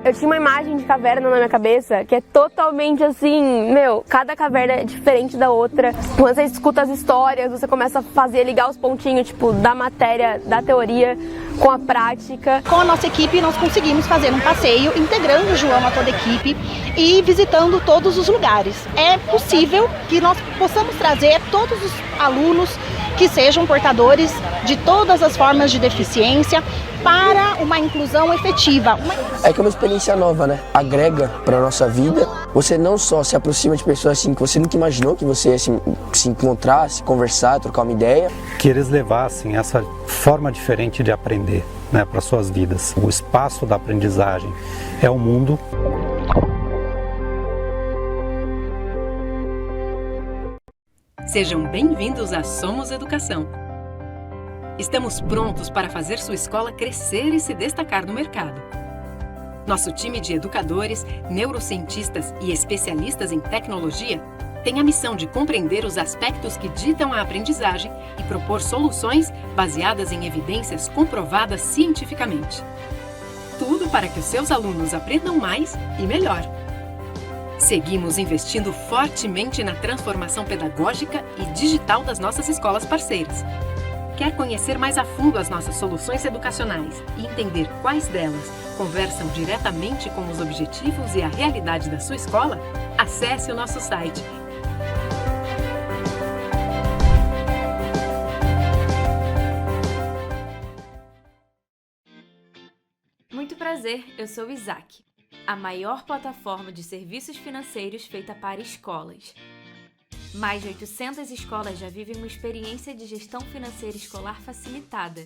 Eu tinha uma imagem de caverna na minha cabeça que é totalmente assim, cada caverna é diferente da outra. Quando você escuta as histórias, você começa a ligar os pontinhos, tipo, da matéria, da teoria com a prática. Com a nossa equipe, nós conseguimos fazer um passeio, integrando o João a toda a equipe e visitando todos os lugares. É possível que nós possamos trazer todos os alunos que sejam portadores de todas as formas de deficiência para uma inclusão efetiva. É que é uma experiência nova, né? Agrega para a nossa vida. Você não só se aproxima de pessoas assim que você nunca imaginou que você ia se encontrar, se conversar, trocar uma ideia. Que eles levassem essa forma diferente de aprender, né, para suas vidas. O espaço da aprendizagem é o mundo. Sejam bem-vindos a Somos Educação. Estamos prontos para fazer sua escola crescer e se destacar no mercado. Nosso time de educadores, neurocientistas e especialistas em tecnologia tem a missão de compreender os aspectos que ditam a aprendizagem e propor soluções baseadas em evidências comprovadas cientificamente. Tudo para que os seus alunos aprendam mais e melhor. Seguimos investindo fortemente na transformação pedagógica e digital das nossas escolas parceiras. Quer conhecer mais a fundo as nossas soluções educacionais e entender quais delas conversam diretamente com os objetivos e a realidade da sua escola? Acesse o nosso site. Muito prazer, eu sou o Isaac, a maior plataforma de serviços financeiros feita para escolas. Mais de 800 escolas já vivem uma experiência de gestão financeira escolar facilitada.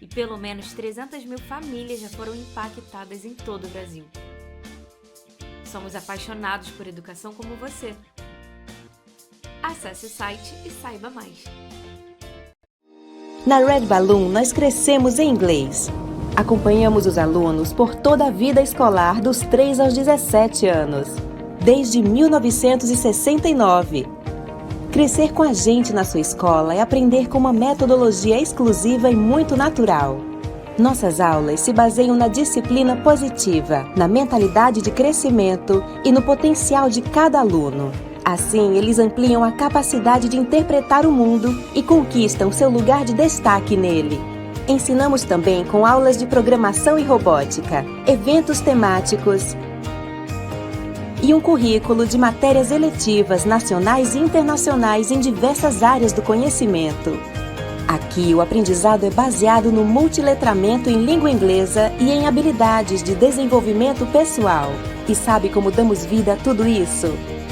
E pelo menos 300 mil famílias já foram impactadas em todo o Brasil. Somos apaixonados por educação como você. Acesse o site e saiba mais. Na Red Balloon, nós crescemos em inglês. Acompanhamos os alunos por toda a vida escolar dos 3 aos 17 anos, desde 1969. Crescer com a gente na sua escola é aprender com uma metodologia exclusiva e muito natural. Nossas aulas se baseiam na disciplina positiva, na mentalidade de crescimento e no potencial de cada aluno. Assim, eles ampliam a capacidade de interpretar o mundo e conquistam seu lugar de destaque nele. Ensinamos também com aulas de programação e robótica, eventos temáticos e um currículo de matérias eletivas nacionais e internacionais em diversas áreas do conhecimento. Aqui, o aprendizado é baseado no multiletramento em língua inglesa e em habilidades de desenvolvimento pessoal. E sabe como damos vida a tudo isso?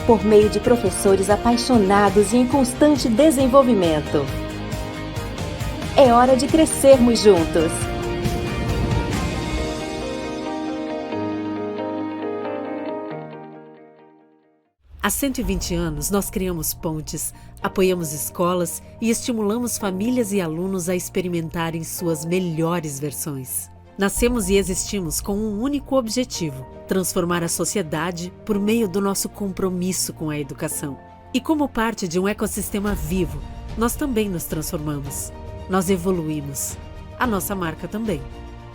Por meio de professores apaixonados e em constante desenvolvimento. É hora de crescermos juntos! Há 120 anos, nós criamos pontes, apoiamos escolas e estimulamos famílias e alunos a experimentarem suas melhores versões. Nascemos e existimos com um único objetivo: transformar a sociedade por meio do nosso compromisso com a educação. E como parte de um ecossistema vivo, nós também nos transformamos. Nós evoluímos. A nossa marca também.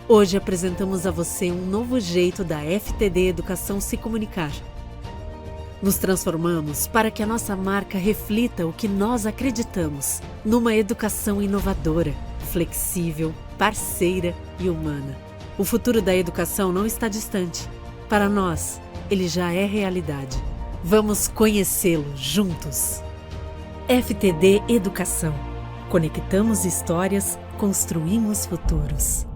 Hoje apresentamos a você um novo jeito da FTD Educação se comunicar. Nos transformamos para que a nossa marca reflita o que nós acreditamos, numa educação inovadora, flexível, parceira e humana. O futuro da educação não está distante. Para nós, ele já é realidade. Vamos conhecê-lo juntos. FTD Educação. Conectamos histórias, construímos futuros.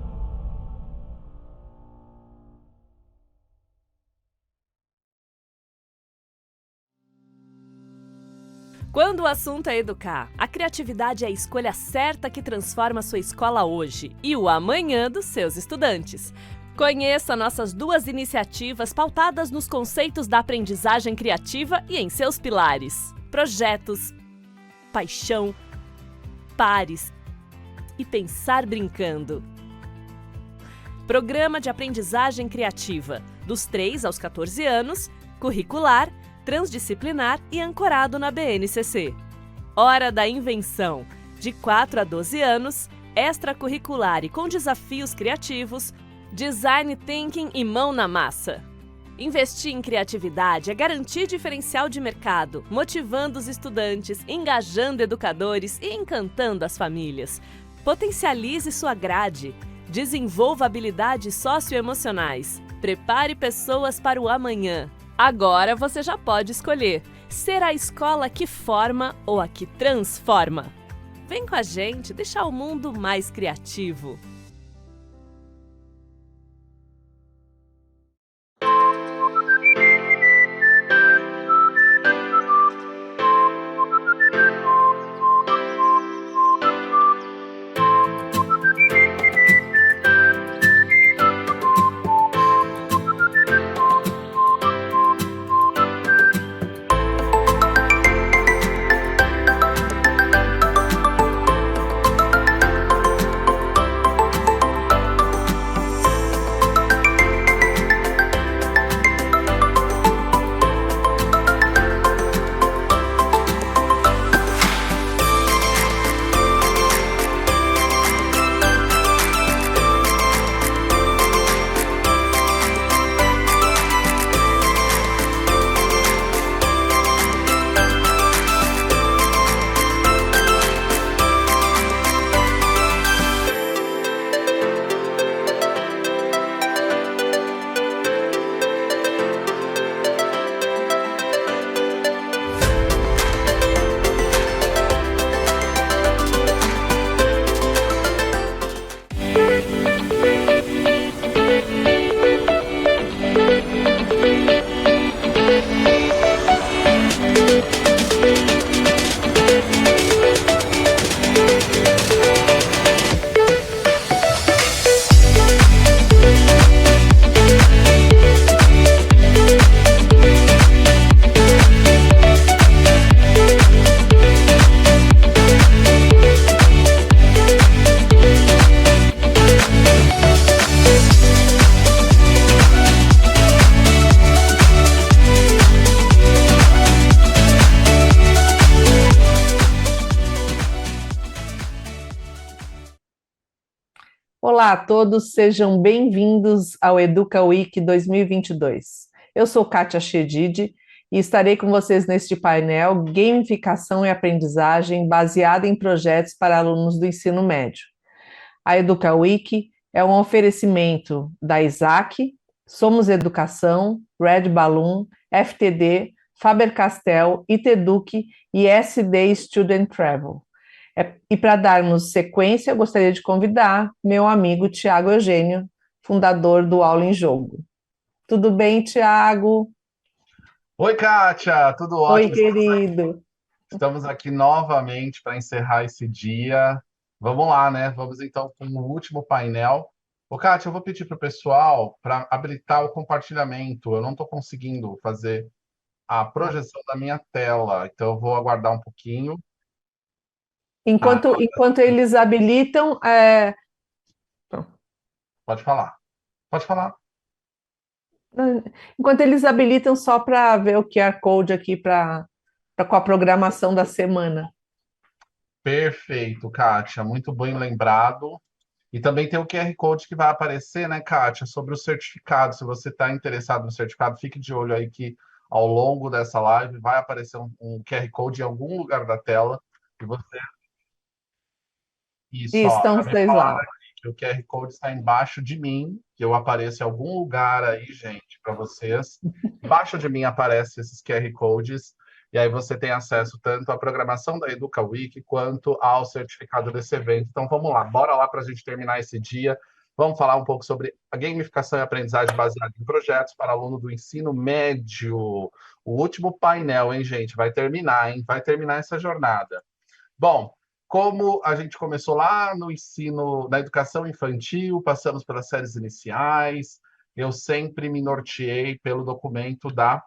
Quando o assunto é educar, a criatividade é a escolha certa que transforma sua escola hoje e o amanhã dos seus estudantes. Conheça nossas 2 iniciativas pautadas nos conceitos da aprendizagem criativa e em seus pilares: projetos, paixão, pares e pensar brincando. Programa de aprendizagem criativa, dos 3 aos 14 anos, curricular, transdisciplinar e ancorado na BNCC. Hora da Invenção, de 4 a 12 anos, extracurricular e com desafios criativos, Design thinking e mão na massa. Investir em criatividade é garantir diferencial de mercado, motivando os estudantes, engajando educadores e encantando as famílias. Potencialize sua grade. Desenvolva habilidades socioemocionais. Prepare pessoas para o amanhã. Agora você já pode escolher ser a escola que forma ou a que transforma. Vem com a gente deixar o mundo mais criativo. Olá a todos, sejam bem-vindos ao Educa Week 2022. Eu sou Kátia Chedid e estarei com vocês neste painel Gamificação e Aprendizagem baseada em projetos para alunos do ensino médio. A Educa Week é um oferecimento da Isaac, Somos Educação, Red Balloon, FTD, Faber-Castell, ITEDUC e SD Student Travel. E para darmos sequência, eu gostaria de convidar meu amigo Tiago Eugênio, fundador do Aula em Jogo. Tudo bem, Tiago? Oi, Kátia, tudo ótimo? Oi, querido. Estamos aqui novamente para encerrar esse dia. Vamos lá, né? Vamos então para o último painel. Ô, Kátia, eu vou pedir para o pessoal para habilitar o compartilhamento. Eu não estou conseguindo fazer a projeção da minha tela, então eu vou aguardar um pouquinho. Enquanto eles habilitam, Pode falar. Pode falar. enquanto eles habilitam só para ver o QR Code aqui com a programação da semana. Perfeito, Kátia. Muito bem lembrado. E também tem o QR Code que vai aparecer, né, Kátia, sobre o certificado. Se você está interessado no certificado, fique de olho aí que ao longo dessa live vai aparecer um QR Code em algum lugar da tela e você... Isso, ó, Estão os já me dois falaram lá. aqui que o QR Code está embaixo de mim, que eu apareço em algum lugar aí, gente, para vocês. Embaixo de mim aparecem esses QR Codes, e aí você tem acesso tanto à programação da Educa Week quanto ao certificado desse evento. Então vamos lá, bora lá para a gente terminar esse dia. Vamos falar um pouco sobre a gamificação e aprendizagem baseada em projetos para aluno do ensino médio. O último painel, hein, gente? Vai terminar, hein? Vai terminar essa jornada. Bom, como a gente começou lá no ensino, na educação infantil, passamos pelas séries iniciais, eu sempre me norteei pelo documento da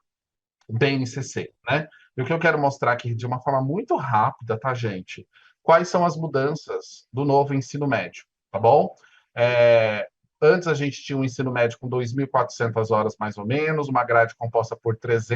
BNCC, né? E o que eu quero mostrar aqui de uma forma muito rápida, tá, gente? Quais são as mudanças do novo ensino médio, tá bom? Antes a gente tinha um ensino médio com 2.400 horas mais ou menos, uma grade composta por 13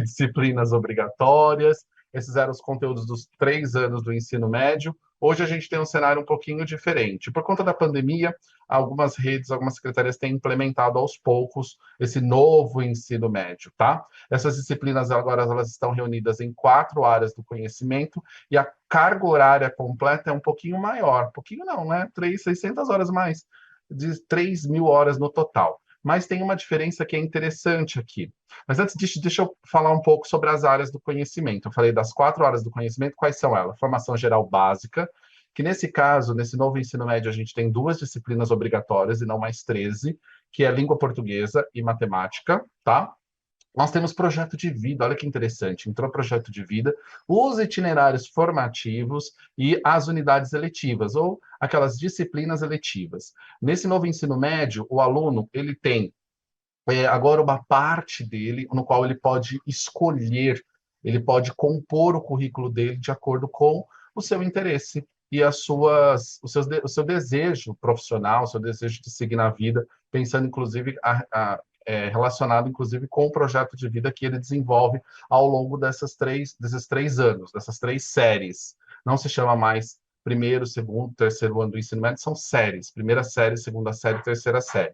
disciplinas obrigatórias, Esses eram os conteúdos dos 3 anos do ensino médio. Hoje a gente tem um cenário um pouquinho diferente. Por conta da pandemia, algumas redes, algumas secretarias têm implementado aos poucos esse novo ensino médio, tá? Essas disciplinas agora elas estão reunidas em 4 áreas do conhecimento e a carga horária completa é um pouquinho maior. Pouquinho não, né? 600 horas mais, de 3.000 horas no total. Mas tem uma diferença que é interessante aqui. Mas antes disso, deixa eu falar um pouco sobre as áreas do conhecimento. Eu falei das 4 áreas do conhecimento, quais são elas? Formação geral básica, que nesse caso, nesse novo ensino médio, a gente tem 2 disciplinas obrigatórias e não mais 13, que é língua portuguesa e matemática, tá? Nós temos projeto de vida, olha que interessante, entrou projeto de vida, os itinerários formativos e as unidades eletivas, ou aquelas disciplinas eletivas. Nesse novo ensino médio, o aluno ele tem agora uma parte dele no qual ele pode escolher, ele pode compor o currículo dele de acordo com o seu interesse e o seu desejo profissional, o seu desejo de seguir na vida, pensando inclusive relacionado, inclusive, com o projeto de vida que ele desenvolve ao longo desses 3 anos, dessas 3 séries. Não se chama mais primeiro, segundo, terceiro ano do ensino médio, são séries. Primeira série, segunda série, terceira série.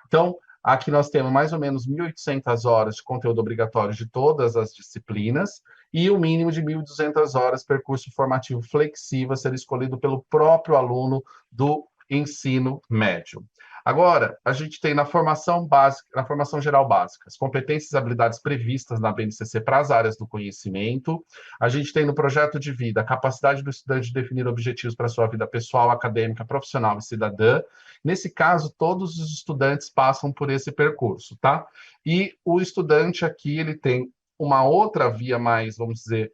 Então, aqui nós temos mais ou menos 1.800 horas de conteúdo obrigatório de todas as disciplinas e o mínimo de 1.200 horas percurso formativo flexível a ser escolhido pelo próprio aluno do ensino médio. Agora, a gente tem na formação básica, na formação geral básica, as competências e habilidades previstas na BNCC para as áreas do conhecimento. A gente tem no projeto de vida a capacidade do estudante de definir objetivos para a sua vida pessoal, acadêmica, profissional e cidadã. Nesse caso, todos os estudantes passam por esse percurso, tá? E o estudante aqui, ele tem uma outra via mais, vamos dizer,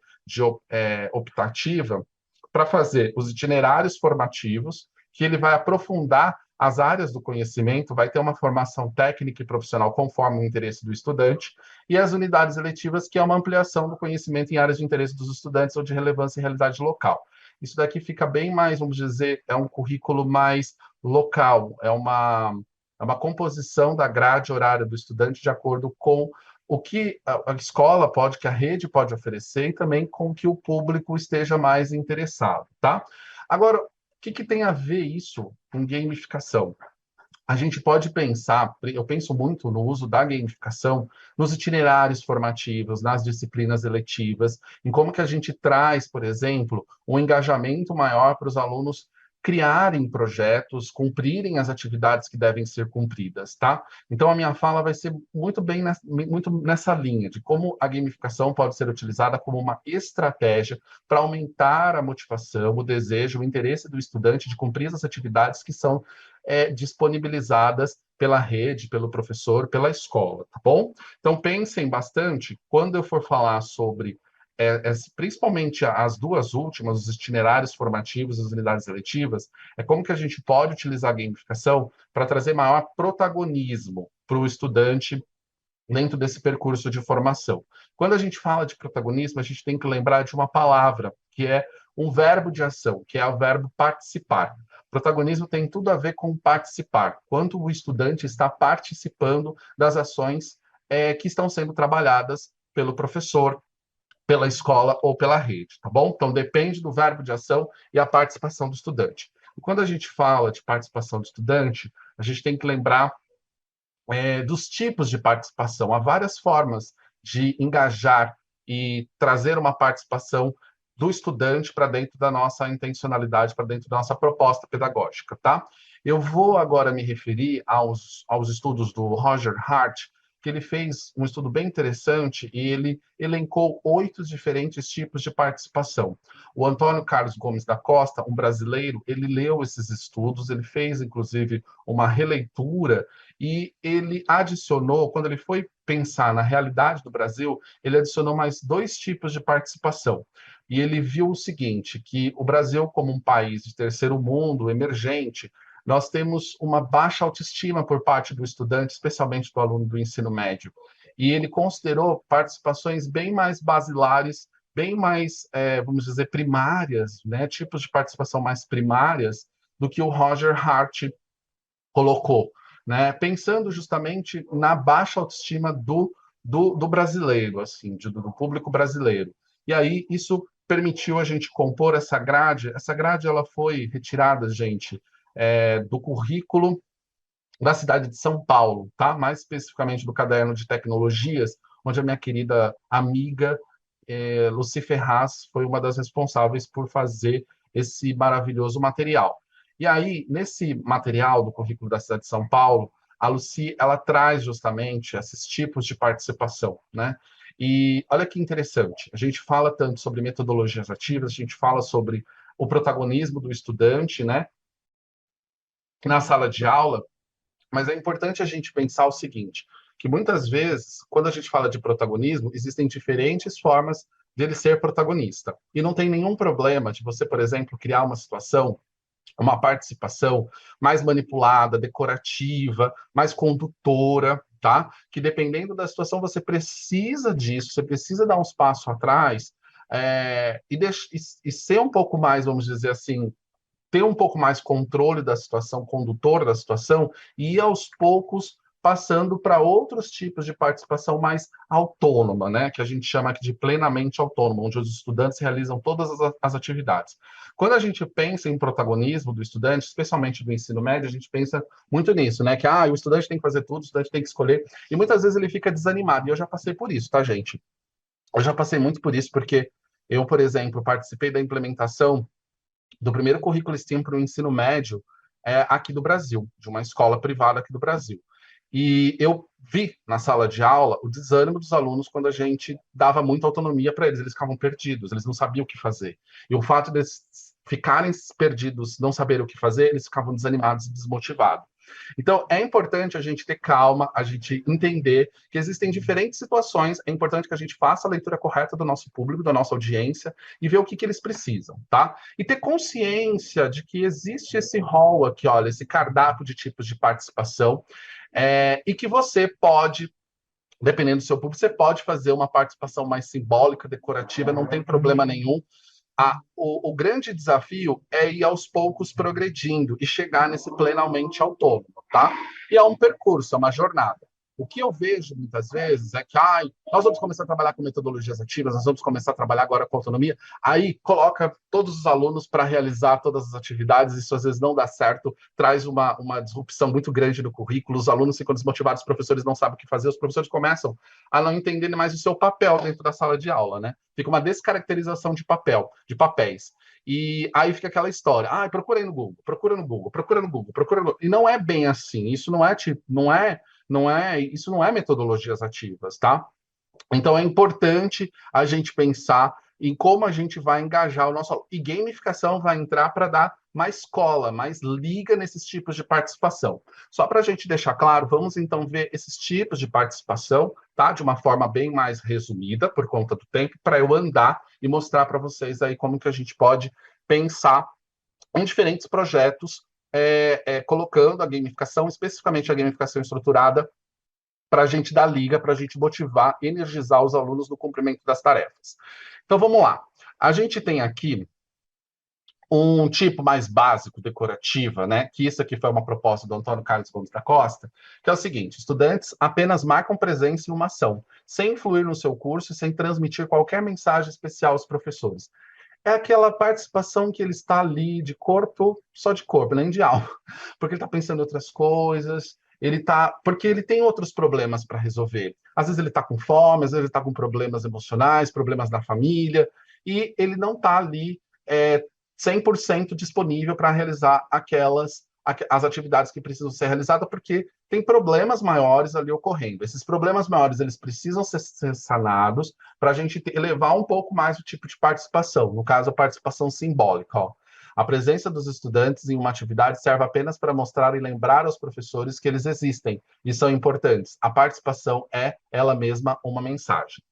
optativa para fazer os itinerários formativos, que ele vai aprofundar as áreas do conhecimento, vai ter uma formação técnica e profissional conforme o interesse do estudante, e as unidades eletivas, que é uma ampliação do conhecimento em áreas de interesse dos estudantes ou de relevância em realidade local. Isso daqui fica bem mais, vamos dizer, é um currículo mais local, é uma composição da grade horária do estudante de acordo com o que a escola pode, que a rede pode oferecer, e também com o que o público esteja mais interessado, tá? Agora, o que tem a ver isso com gamificação? A gente pode pensar, eu penso muito no uso da gamificação nos itinerários formativos, nas disciplinas eletivas, em como que a gente traz, por exemplo, um engajamento maior para os alunos criarem projetos, cumprirem as atividades que devem ser cumpridas, tá? Então, a minha fala vai ser muito nessa linha, de como a gamificação pode ser utilizada como uma estratégia para aumentar a motivação, o desejo, o interesse do estudante de cumprir as atividades que são disponibilizadas pela rede, pelo professor, pela escola, tá bom? Então, pensem bastante, quando eu for falar sobre principalmente as 2 últimas, os itinerários formativos, as unidades eletivas, é como que a gente pode utilizar a gamificação para trazer maior protagonismo para o estudante dentro desse percurso de formação. Quando a gente fala de protagonismo, a gente tem que lembrar de uma palavra, que é um verbo de ação, que é o verbo participar. Protagonismo tem tudo a ver com participar, quanto o estudante está participando das ações que estão sendo trabalhadas pelo professor, pela escola ou pela rede, tá bom? Então, depende do verbo de ação e a participação do estudante. E quando a gente fala de participação do estudante, a gente tem que lembrar dos tipos de participação. Há várias formas de engajar e trazer uma participação do estudante para dentro da nossa intencionalidade, para dentro da nossa proposta pedagógica, tá? Eu vou agora me referir aos estudos do Roger Hart, que ele fez um estudo bem interessante e ele elencou 8 diferentes tipos de participação. O Antônio Carlos Gomes da Costa, um brasileiro, ele leu esses estudos, ele fez, inclusive, uma releitura e ele adicionou, quando ele foi pensar na realidade do Brasil, ele adicionou mais 2 tipos de participação. E ele viu o seguinte, que o Brasil, como um país de terceiro mundo, emergente, nós temos uma baixa autoestima por parte do estudante, especialmente do aluno do ensino médio. E ele considerou participações bem mais basilares, bem mais, vamos dizer, primárias, né? Tipos de participação mais primárias do que o Roger Hart colocou, né? Pensando justamente na baixa autoestima do brasileiro, assim, do público brasileiro. E aí isso permitiu a gente compor essa grade. Essa grade ela foi retirada, gente, do currículo da cidade de São Paulo, tá? Mais especificamente do caderno de tecnologias, onde a minha querida amiga Lucy Ferraz foi uma das responsáveis por fazer esse maravilhoso material. E aí, nesse material do currículo da cidade de São Paulo, a Lucy, ela traz justamente esses tipos de participação, né? E olha que interessante, a gente fala tanto sobre metodologias ativas, a gente fala sobre o protagonismo do estudante, né? Na sala de aula, mas é importante a gente pensar o seguinte, que muitas vezes, quando a gente fala de protagonismo, existem diferentes formas de ele ser protagonista. E não tem nenhum problema de você, por exemplo, criar uma situação, uma participação mais manipulada, decorativa, mais condutora, tá? Que dependendo da situação, você precisa disso, você precisa dar uns passos atrás e ser um pouco mais, vamos dizer assim, ter um pouco mais controle da situação, condutor da situação, e ir aos poucos passando para outros tipos de participação mais autônoma, né? Que a gente chama aqui de plenamente autônoma, onde os estudantes realizam todas as atividades. Quando a gente pensa em protagonismo do estudante, especialmente do ensino médio, a gente pensa muito nisso, né? Que o estudante tem que fazer tudo, o estudante tem que escolher, e muitas vezes ele fica desanimado, e eu já passei por isso, tá, gente? Eu já passei muito por isso, porque eu, por exemplo, participei da implementação do primeiro currículo STEAM para o ensino médio aqui do Brasil, de uma escola privada aqui do Brasil. E eu vi na sala de aula o desânimo dos alunos quando a gente dava muita autonomia para eles ficavam perdidos, eles não sabiam o que fazer. E o fato de eles ficarem perdidos, não saberem o que fazer, eles ficavam desanimados e desmotivados. Então, é importante a gente ter calma, a gente entender que existem diferentes situações, é importante que a gente faça a leitura correta do nosso público, da nossa audiência, e ver o que eles precisam, tá? E ter consciência de que existe esse rol aqui, olha, esse cardápio de tipos de participação, e que você pode, dependendo do seu público, você pode fazer uma participação mais simbólica, decorativa, não tem problema nenhum. O grande desafio é ir aos poucos progredindo e chegar nesse plenamente autônomo, tá? E é um percurso, é uma jornada. O que eu vejo muitas vezes é que nós vamos começar a trabalhar com metodologias ativas, nós vamos começar a trabalhar agora com autonomia, aí coloca todos os alunos para realizar todas as atividades, isso às vezes não dá certo, traz uma disrupção muito grande no currículo, os alunos ficam desmotivados, os professores não sabem o que fazer, os professores começam a não entender mais o seu papel dentro da sala de aula, né? Fica uma descaracterização de papéis. E aí fica aquela história, procura aí no Google, procura no Google, procura no Google, procura no Google. E não é bem assim, isso isso não é metodologias ativas, tá? Então é importante a gente pensar em como a gente vai engajar o nosso aluno. E gamificação vai entrar para dar mais cola, mais liga nesses tipos de participação. Só para a gente deixar claro, vamos então ver esses tipos de participação, tá? De uma forma bem mais resumida, por conta do tempo, para eu andar e mostrar para vocês aí como que a gente pode pensar em diferentes projetos, colocando a gamificação, especificamente a gamificação estruturada, para a gente dar liga, para a gente motivar, energizar os alunos no cumprimento das tarefas. Então, vamos lá. A gente tem aqui um tipo mais básico, decorativa, né? Que isso aqui foi uma proposta do Antônio Carlos Gomes da Costa, que é o seguinte: estudantes apenas marcam presença em uma ação, sem influir no seu curso e sem transmitir qualquer mensagem especial aos professores. É aquela participação que ele está ali de corpo, só de corpo, nem de alma, porque ele está pensando em outras coisas, porque ele tem outros problemas para resolver. Às vezes ele está com fome, às vezes ele está com problemas emocionais, problemas da família, e ele não está ali 100% disponível para realizar as atividades que precisam ser realizadas, porque tem problemas maiores ali ocorrendo. Esses problemas maiores, eles precisam ser sanados para a gente elevar um pouco mais o tipo de participação, no caso, a participação simbólica. A presença dos estudantes em uma atividade serve apenas para mostrar e lembrar aos professores que eles existem e são importantes. A participação é, ela mesma, uma mensagem.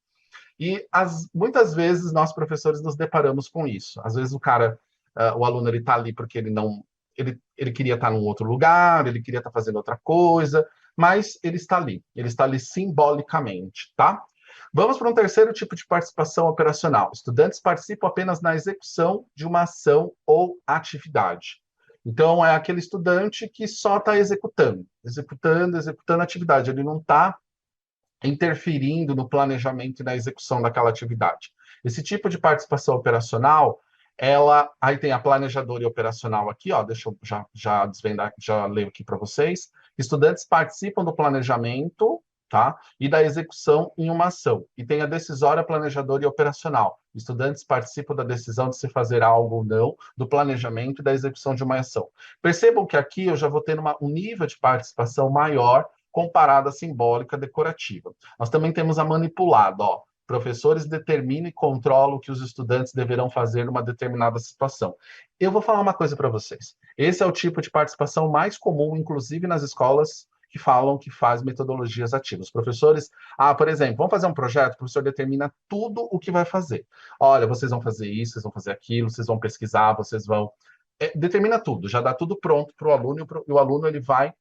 E muitas vezes nós, professores, nos deparamos com isso. Às vezes o aluno está ali porque ele queria estar num outro lugar, ele queria estar fazendo outra coisa, mas ele está ali simbolicamente, tá? Vamos para um terceiro tipo de participação operacional. Estudantes participam apenas na execução de uma ação ou atividade. Então, é aquele estudante que só está executando a atividade. Ele não está interferindo no planejamento e na execução daquela atividade. Esse tipo de participação operacional, aí tem a planejadora e operacional aqui, ó, deixa eu já desvendar, já leio aqui para vocês. Estudantes participam do planejamento, tá? E da execução em uma ação. E tem a decisória, planejadora e operacional. Estudantes participam da decisão de se fazer algo ou não, do planejamento e da execução de uma ação. Percebam que aqui eu já vou ter um nível de participação maior comparado à simbólica decorativa. Nós também temos a manipulada, ó. Professores determinam e controlam o que os estudantes deverão fazer numa determinada situação. Eu vou falar uma coisa para vocês. Esse é o tipo de participação mais comum, inclusive nas escolas que falam que faz metodologias ativas. Os professores, por exemplo, vamos fazer um projeto, o professor determina tudo o que vai fazer. Olha, vocês vão fazer isso, vocês vão fazer aquilo, vocês vão pesquisar, vocês vão... determina tudo, já dá tudo pronto para o aluno, e o aluno ele vai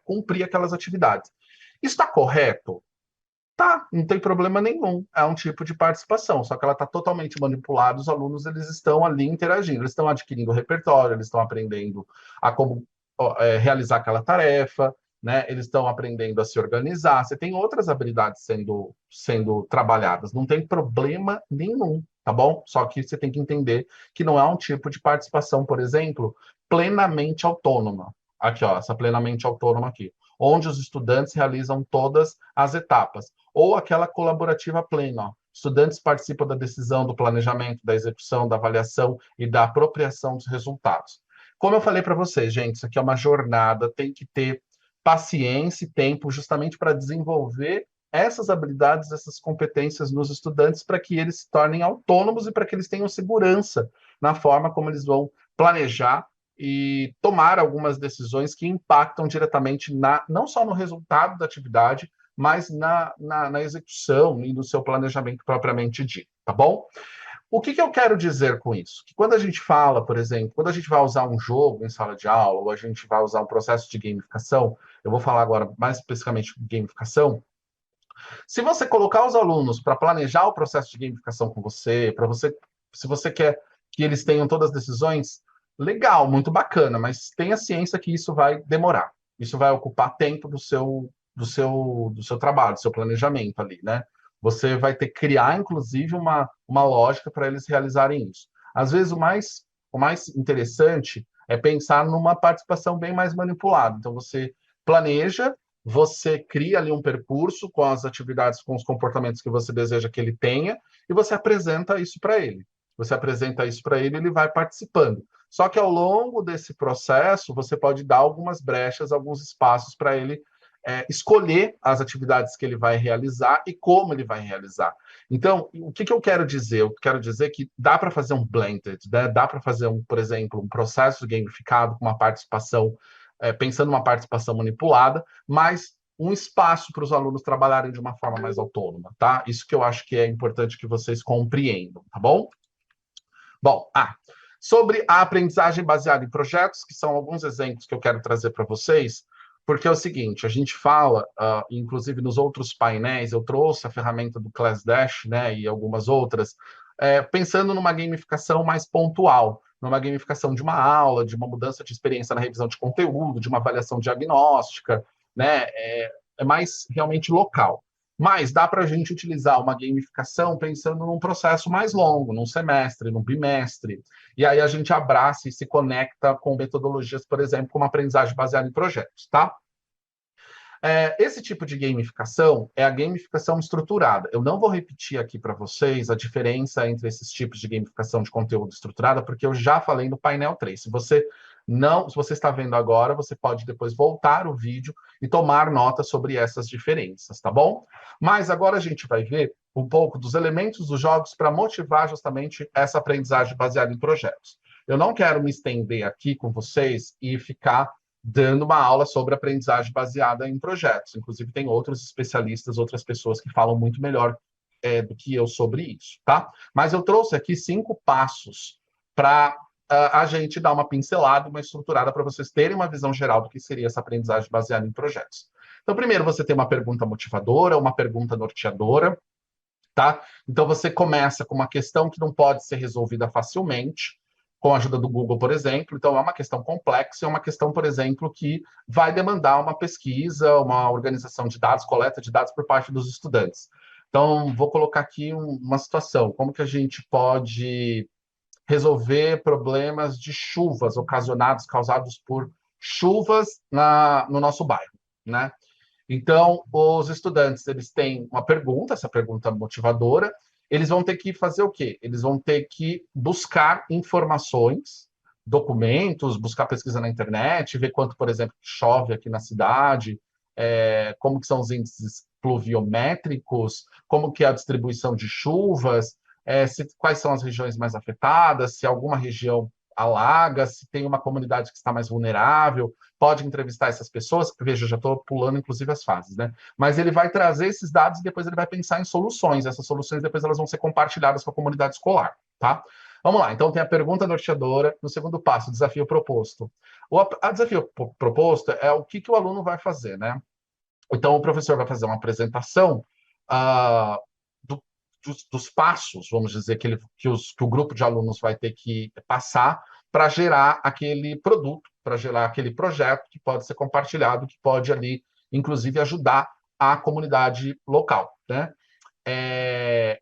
cumprir aquelas atividades. Isso está correto? Tá, não tem problema nenhum. É um tipo de participação, só que ela está totalmente manipulada. Os alunos eles estão ali interagindo, eles estão adquirindo repertório, eles estão aprendendo a como realizar aquela tarefa, né? Eles estão aprendendo a se organizar. Você tem outras habilidades sendo trabalhadas, não tem problema nenhum, tá bom? Só que você tem que entender que não é um tipo de participação, por exemplo, plenamente autônoma. Aqui, ó, essa plenamente autônoma aqui, onde os estudantes realizam todas as etapas. Ou aquela colaborativa plena, ó. Estudantes participam da decisão, do planejamento, da execução, da avaliação e da apropriação dos resultados. Como eu falei para vocês, gente, isso aqui é uma jornada, tem que ter paciência e tempo justamente para desenvolver essas habilidades, essas competências nos estudantes para que eles se tornem autônomos e para que eles tenham segurança na forma como eles vão planejar e tomar algumas decisões que impactam diretamente não só no resultado da atividade, mas na execução e no seu planejamento propriamente dito, tá bom? O que eu quero dizer com isso? Que quando a gente fala, por exemplo, quando a gente vai usar um jogo em sala de aula, ou a gente vai usar um processo de gamificação, eu vou falar agora mais especificamente de gamificação, se você colocar os alunos para planejar o processo de gamificação com você, se você quer que eles tenham todas as decisões, legal, muito bacana, mas tenha ciência que isso vai demorar. Isso vai ocupar tempo do seu trabalho, do seu planejamento ali, né? Você vai ter que criar, inclusive, uma lógica para eles realizarem isso. Às vezes, o mais interessante é pensar numa participação bem mais manipulada. Então, você planeja, você cria ali um percurso com as atividades, com os comportamentos que você deseja que ele tenha, e você apresenta isso para ele. Você apresenta isso para ele, ele vai participando. Só que ao longo desse processo, você pode dar algumas brechas, alguns espaços para ele escolher as atividades que ele vai realizar e como ele vai realizar. Então, o que eu quero dizer? Eu quero dizer que dá para fazer um blended, né? Dá para fazer, por exemplo, um processo gamificado com uma participação, pensando numa participação manipulada, mas um espaço para os alunos trabalharem de uma forma mais autônoma, tá? Isso que eu acho que é importante que vocês compreendam, tá bom? Bom, sobre a aprendizagem baseada em projetos, que são alguns exemplos que eu quero trazer para vocês, porque é o seguinte, a gente fala, inclusive nos outros painéis, eu trouxe a ferramenta do ClassDash, né, e algumas outras, pensando numa gamificação mais pontual, numa gamificação de uma aula, de uma mudança de experiência na revisão de conteúdo, de uma avaliação diagnóstica, né, é mais realmente local. Mas dá para a gente utilizar uma gamificação pensando num processo mais longo, num semestre, num bimestre. E aí a gente abraça e se conecta com metodologias, por exemplo, como aprendizagem baseada em projetos, tá? Esse tipo de gamificação é a gamificação estruturada. Eu não vou repetir aqui para vocês a diferença entre esses tipos de gamificação de conteúdo estruturada, porque eu já falei no painel 3. Se você está vendo agora, você pode depois voltar o vídeo e tomar nota sobre essas diferenças, tá bom? Mas agora a gente vai ver um pouco dos elementos dos jogos para motivar justamente essa aprendizagem baseada em projetos. Eu não quero me estender aqui com vocês e ficar dando uma aula sobre aprendizagem baseada em projetos. Inclusive, tem outros especialistas, outras pessoas que falam muito melhor do que eu sobre isso, tá? Mas eu trouxe aqui 5 passos para a gente dar uma pincelada, uma estruturada para vocês terem uma visão geral do que seria essa aprendizagem baseada em projetos. Então, primeiro, você tem uma pergunta motivadora, uma pergunta norteadora, tá? Então, você começa com uma questão que não pode ser resolvida facilmente, com a ajuda do Google, por exemplo. Então, é uma questão complexa, é uma questão, por exemplo, que vai demandar uma pesquisa, uma organização de dados, coleta de dados por parte dos estudantes. Então, vou colocar aqui uma situação, como que a gente pode resolver problemas de chuvas causados por chuvas no nosso bairro, né? Então, os estudantes, eles têm uma pergunta, essa pergunta motivadora, eles vão ter que fazer o quê? Eles vão ter que buscar informações, documentos, buscar pesquisa na internet, ver quanto, por exemplo, chove aqui na cidade, como que são os índices pluviométricos, como que é a distribuição de chuvas, quais são as regiões mais afetadas, se alguma região alaga, se tem uma comunidade que está mais vulnerável, pode entrevistar essas pessoas. Veja, já estou pulando, inclusive, as fases, né? Mas ele vai trazer esses dados e depois ele vai pensar em soluções. Essas soluções, depois, elas vão ser compartilhadas com a comunidade escolar, tá? Vamos lá, então tem a pergunta norteadora. No segundo passo, o desafio proposto. O desafio proposto é o que o aluno vai fazer, né? Então, o professor vai fazer uma apresentação dos passos, vamos dizer, que o grupo de alunos vai ter que passar para gerar aquele produto, para gerar aquele projeto que pode ser compartilhado, que pode ali, inclusive, ajudar a comunidade local, né?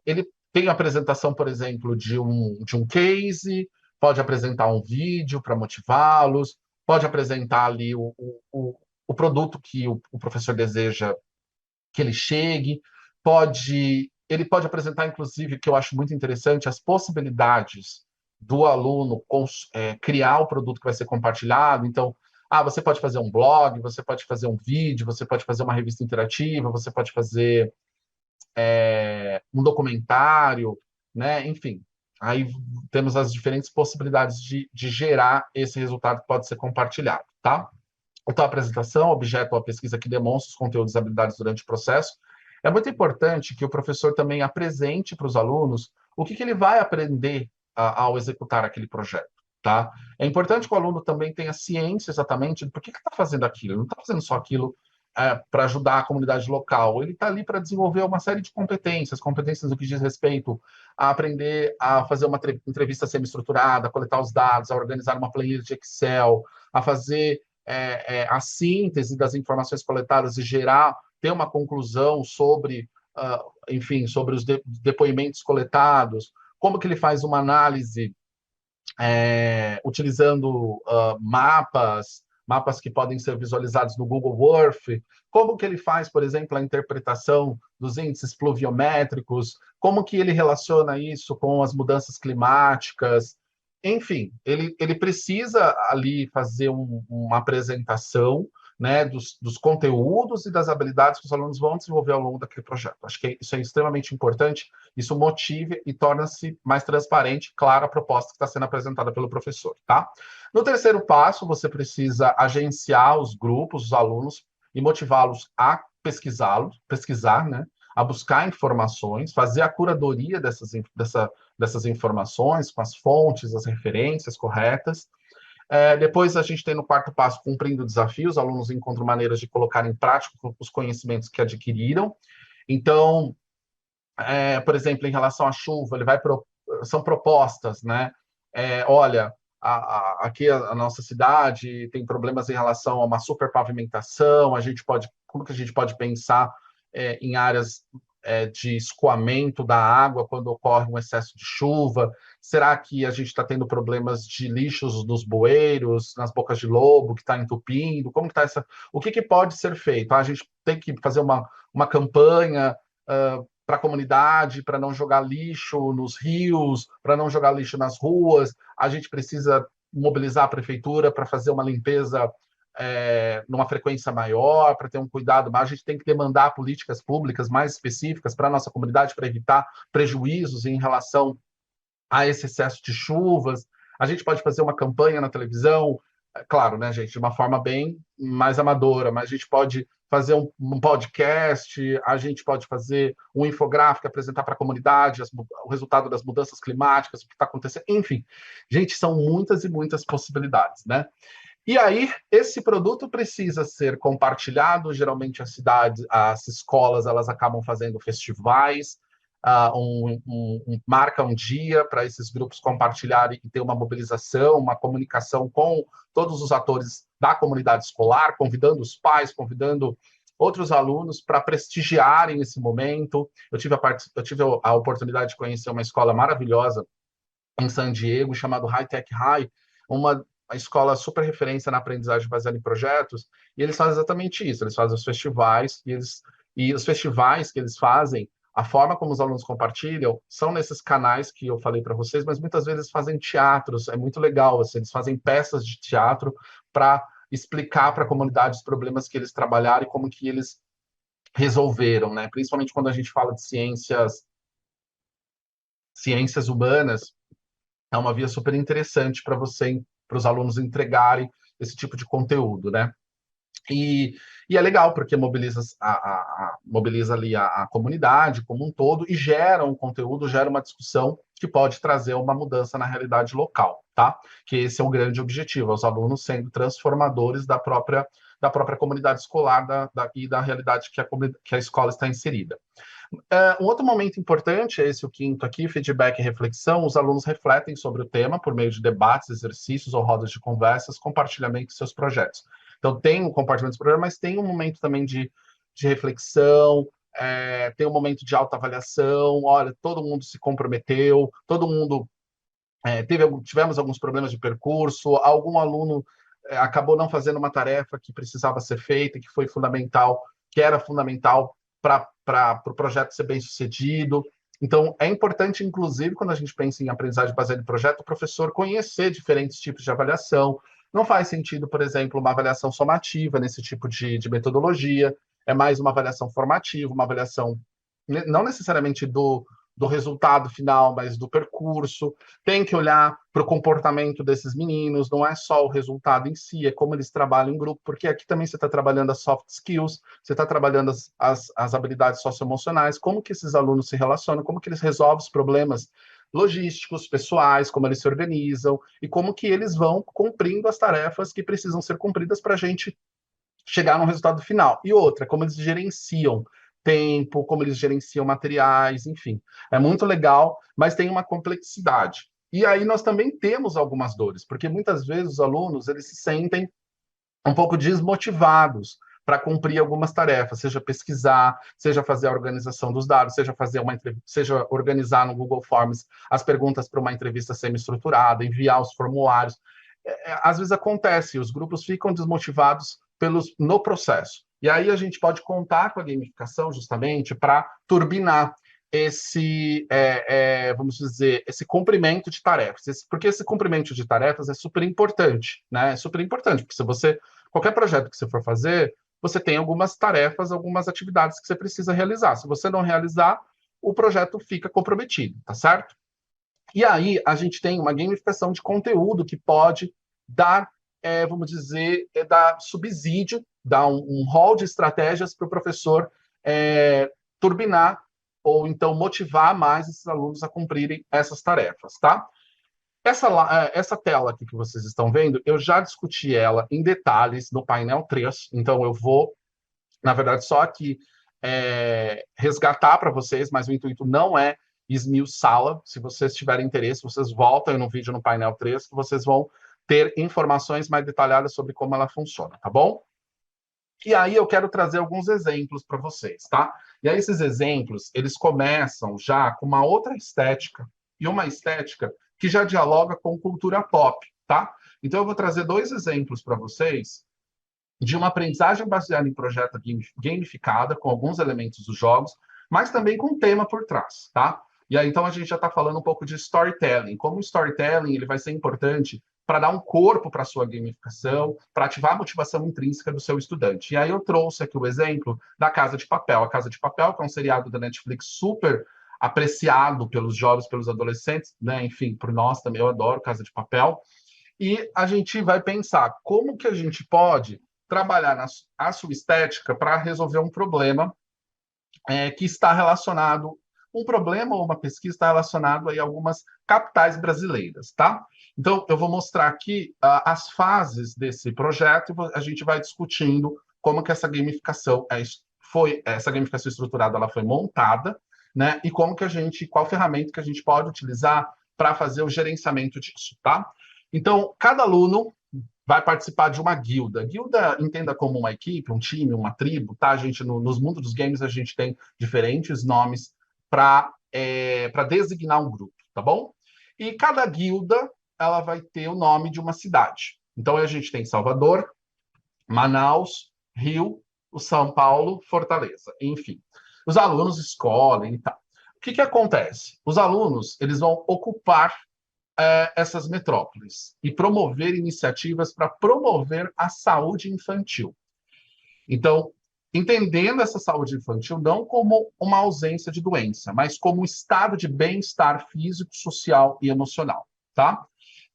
Ele tem a apresentação, por exemplo, de um case, pode apresentar um vídeo para motivá-los, pode apresentar ali o produto que o professor deseja que ele chegue, ele pode apresentar, inclusive, que eu acho muito interessante, as possibilidades do aluno criar o produto que vai ser compartilhado. Então, você pode fazer um blog, você pode fazer um vídeo, você pode fazer uma revista interativa, você pode fazer um documentário, né? Enfim, aí temos as diferentes possibilidades de gerar esse resultado que pode ser compartilhado, tá? Então, a apresentação, objeto ou a pesquisa que demonstra os conteúdos e habilidades durante o processo. É muito importante que o professor também apresente para os alunos o que ele vai aprender ao executar aquele projeto, tá? É importante que o aluno também tenha ciência exatamente do porquê que está fazendo aquilo. Ele não está fazendo só aquilo para ajudar a comunidade local. Ele está ali para desenvolver uma série de competências no que diz respeito a aprender a fazer uma entrevista semi-estruturada, a coletar os dados, a organizar uma planilha de Excel, a fazer a síntese das informações coletadas e ter uma conclusão sobre, enfim, sobre os depoimentos coletados, como que ele faz uma análise utilizando mapas que podem ser visualizados no Google Earth, como que ele faz, por exemplo, a interpretação dos índices pluviométricos, como que ele relaciona isso com as mudanças climáticas. Enfim, ele precisa ali fazer uma apresentação, né, dos conteúdos e das habilidades que os alunos vão desenvolver ao longo daquele projeto. Acho que isso é extremamente importante, isso motiva e torna-se mais transparente, claro, a proposta que está sendo apresentada pelo professor, tá? No terceiro passo, você precisa agenciar os grupos, os alunos, e motivá-los a pesquisar, né, a buscar informações, fazer a curadoria dessas informações, com as fontes, as referências corretas. Depois a gente tem no quarto passo, cumprindo o desafio, os alunos encontram maneiras de colocar em prática os conhecimentos que adquiriram. Então, por exemplo, em relação à chuva, são propostas, né? Olha, aqui a nossa cidade tem problemas em relação a uma superpavimentação, como que a gente pode pensar em áreas de escoamento da água quando ocorre um excesso de chuva? Será que a gente está tendo problemas de lixos nos bueiros, nas bocas de lobo, que está entupindo? Como que está o que pode ser feito? A gente tem que fazer uma campanha para a comunidade, para não jogar lixo nos rios, para não jogar lixo nas ruas. A gente precisa mobilizar a prefeitura para fazer uma limpeza numa frequência maior, para ter um cuidado maior. A gente tem que demandar políticas públicas mais específicas para a nossa comunidade, para evitar prejuízos em relação a esse excesso de chuvas. A gente pode fazer uma campanha na televisão, claro, né, gente, de uma forma bem mais amadora, mas a gente pode fazer um podcast, a gente pode fazer um infográfico, apresentar para a comunidade o resultado das mudanças climáticas, o que está acontecendo, enfim. Gente, são muitas e muitas possibilidades, né? E aí, esse produto precisa ser compartilhado. Geralmente, as escolas, elas acabam fazendo festivais, marca um dia para esses grupos compartilharem e ter uma mobilização, uma comunicação com todos os atores da comunidade escolar, convidando os pais, convidando outros alunos para prestigiarem esse momento. Eu tive a oportunidade de conhecer uma escola maravilhosa em San Diego, chamado High Tech High, uma escola super referência na aprendizagem baseada em projetos, e eles fazem exatamente isso, eles fazem os festivais, e os festivais que eles fazem, a forma como os alunos compartilham, são nesses canais que eu falei para vocês, mas muitas vezes fazem teatros, é muito legal, assim, eles fazem peças de teatro para explicar para a comunidade os problemas que eles trabalharam e como que eles resolveram, né? Principalmente quando a gente fala de ciências humanas, é uma via super interessante para os alunos entregarem esse tipo de conteúdo, né? E é legal, porque mobiliza ali a comunidade como um todo e gera um conteúdo, gera uma discussão que pode trazer uma mudança na realidade local, tá? Que esse é o grande objetivo, os alunos sendo transformadores da própria comunidade escolar e da realidade que a escola está inserida. Um outro momento importante, esse o quinto aqui, feedback e reflexão. Os alunos refletem sobre o tema por meio de debates, exercícios ou rodas de conversas, compartilhamento de seus projetos. Então, tem o compartilhamento dos projetos, mas tem um momento também de reflexão, tem um momento de autoavaliação. Olha, todo mundo se comprometeu, todo mundo tivemos alguns problemas de percurso, algum aluno acabou não fazendo uma tarefa que precisava ser feita, que foi fundamental, que era fundamental para o projeto ser bem sucedido. Então, é importante, inclusive, quando a gente pensa em aprendizagem baseada em projeto, o professor conhecer diferentes tipos de avaliação. Não faz sentido, por exemplo, uma avaliação somativa nesse tipo de metodologia, é mais uma avaliação formativa, uma avaliação não necessariamente do resultado final, mas do percurso. Tem que olhar para o comportamento desses meninos, não é só o resultado em si, é como eles trabalham em grupo, porque aqui também você está trabalhando as soft skills, você está trabalhando as habilidades socioemocionais, como que esses alunos se relacionam, como que eles resolvem os problemas logísticos, pessoais, como eles se organizam, e como que eles vão cumprindo as tarefas que precisam ser cumpridas para a gente chegar no resultado final. E outra, como eles gerenciam tempo, como eles gerenciam materiais, enfim. É muito legal, mas tem uma complexidade. E aí nós também temos algumas dores, porque muitas vezes os alunos eles se sentem um pouco desmotivados para cumprir algumas tarefas, seja pesquisar, seja fazer a organização dos dados, seja organizar no Google Forms as perguntas para uma entrevista semi-estruturada, enviar os formulários. Às vezes acontece, os grupos ficam desmotivados no processo. E aí a gente pode contar com a gamificação justamente para turbinar vamos dizer, esse cumprimento de tarefas. Porque esse cumprimento de tarefas é super importante, né? É super importante, porque qualquer projeto que você for fazer, você tem algumas tarefas, algumas atividades que você precisa realizar. Se você não realizar, o projeto fica comprometido, tá certo? E aí a gente tem uma gamificação de conteúdo que pode dar, vamos dizer, dar subsídio, dar um rol de estratégias para o professor turbinar ou então motivar mais esses alunos a cumprirem essas tarefas, tá? Essa tela aqui que vocês estão vendo, eu já discuti ela em detalhes no painel 3, então eu vou, na verdade, só aqui resgatar para vocês, mas o intuito não é esmiuçá-la. Se vocês tiverem interesse, vocês voltam no vídeo no painel 3, que vocês vão ter informações mais detalhadas sobre como ela funciona, tá bom? E aí eu quero trazer alguns exemplos para vocês, tá? E aí esses exemplos, eles começam já com uma outra estética, e uma estética que já dialoga com cultura pop, tá? Então eu vou trazer 2 exemplos para vocês de uma aprendizagem baseada em projeto gamificada, com alguns elementos dos jogos, mas também com tema por trás, tá? E aí então a gente já está falando um pouco de storytelling, como o storytelling ele vai ser importante para dar um corpo para a sua gamificação, para ativar a motivação intrínseca do seu estudante. E aí eu trouxe aqui o exemplo da Casa de Papel. A Casa de Papel, que é um seriado da Netflix super apreciado pelos jovens, pelos adolescentes, né? Enfim, por nós também, eu adoro Casa de Papel. E a gente vai pensar como que a gente pode trabalhar a sua estética para resolver um problema que está relacionado, um problema ou uma pesquisa está relacionado aí a algumas capitais brasileiras, tá? Então, eu vou mostrar aqui as fases desse projeto e a gente vai discutindo como que essa gamificação estruturada ela foi montada né? E qual ferramenta que a gente pode utilizar para fazer o gerenciamento disso, tá? Então, cada aluno vai participar de uma guilda. Guilda, entenda como uma equipe, um time, uma tribo, tá, gente? Nos mundos dos games, a gente tem diferentes nomes para designar um grupo, tá bom? E cada guilda, ela vai ter o nome de uma cidade. Então, a gente tem Salvador, Manaus, Rio, o São Paulo, Fortaleza, enfim. Os alunos escolhem e tal. O que acontece? Os alunos, eles vão ocupar essas metrópoles e promover iniciativas para promover a saúde infantil. Então, entendendo essa saúde infantil não como uma ausência de doença, mas como um estado de bem-estar físico, social e emocional, tá?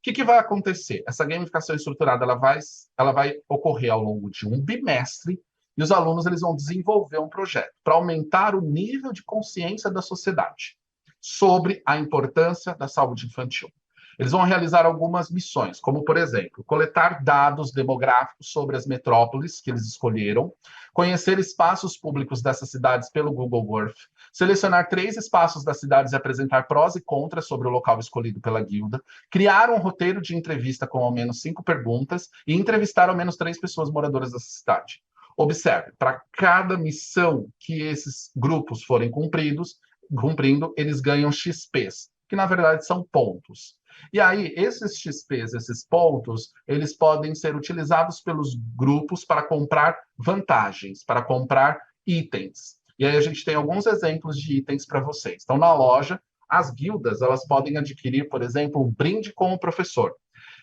O que vai acontecer? Essa gamificação estruturada ela vai ocorrer ao longo de um bimestre e os alunos eles vão desenvolver um projeto para aumentar o nível de consciência da sociedade sobre a importância da saúde infantil. Eles vão realizar algumas missões, como, por exemplo, coletar dados demográficos sobre as metrópoles que eles escolheram, conhecer espaços públicos dessas cidades pelo Google Earth, selecionar 3 espaços das cidades e apresentar prós e contras sobre o local escolhido pela guilda, criar um roteiro de entrevista com ao menos 5 perguntas e entrevistar ao menos 3 pessoas moradoras dessa cidade. Observe, para cada missão que esses grupos forem cumprindo, eles ganham XPs, que na verdade são pontos. E aí, esses XPs, esses pontos, eles podem ser utilizados pelos grupos para comprar vantagens, para comprar itens. E aí a gente tem alguns exemplos de itens para vocês. Então, na loja, as guildas, elas podem adquirir, por exemplo, um brinde com o professor.